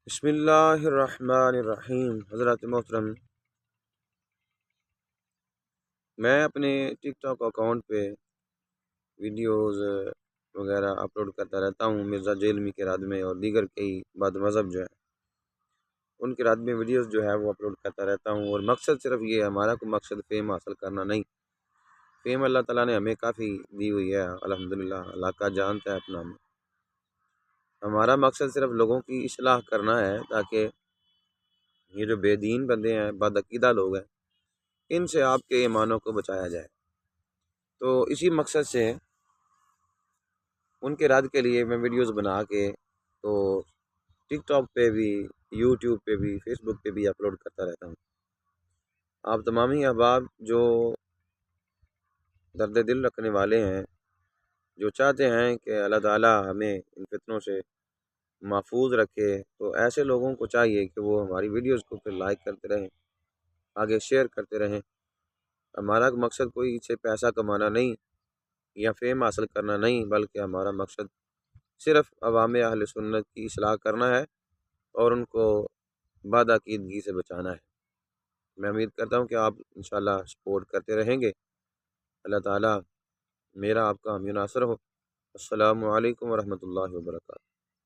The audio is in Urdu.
بسم اللہ الرحمن الرحیم۔ حضرات محترم، میں اپنے ٹک ٹاک اکاؤنٹ پہ ویڈیوز وغیرہ اپلوڈ کرتا رہتا ہوں۔ مرزا جیلمی کے راد میں اور دیگر کئی بد مذہب جو ہے ان کے راد میں ویڈیوز جو ہے وہ اپلوڈ کرتا رہتا ہوں، اور مقصد صرف یہ ہے، ہمارا کوئی مقصد فیم حاصل کرنا نہیں۔ فیم اللہ تعالیٰ نے ہمیں کافی دی ہوئی ہے، الحمدللہ، اللہ کا جانتا ہے اپنا ہمیں۔ ہمارا مقصد صرف لوگوں کی اصلاح کرنا ہے، تاکہ یہ جو بے دین بندے ہیں، بد عقیدہ لوگ ہیں، ان سے آپ کے ایمانوں کو بچایا جائے۔ تو اسی مقصد سے ان کے رد کے لیے میں ویڈیوز بنا کے تو ٹک ٹاک پہ بھی، یوٹیوب پہ بھی، فیس بک پہ بھی اپلوڈ کرتا رہتا ہوں۔ آپ تمامی احباب جو درد دل رکھنے والے ہیں، جو چاہتے ہیں کہ اللہ تعالیٰ ہمیں ان فتنوں سے محفوظ رکھے، تو ایسے لوگوں کو چاہیے کہ وہ ہماری ویڈیوز کو پھر لائک کرتے رہیں، آگے شیئر کرتے رہیں۔ ہمارا مقصد کوئی اس سے پیسہ کمانا نہیں یا فیم حاصل کرنا نہیں، بلکہ ہمارا مقصد صرف عوام اہل سنت کی اصلاح کرنا ہے اور ان کو بد عقیدگی سے بچانا ہے۔ میں امید کرتا ہوں کہ آپ انشاءاللہ سپورٹ کرتے رہیں گے۔ اللہ تعالیٰ میرا آپ کا حامی و ناصر ہو۔ السلام علیکم ورحمۃ اللہ وبرکاتہ۔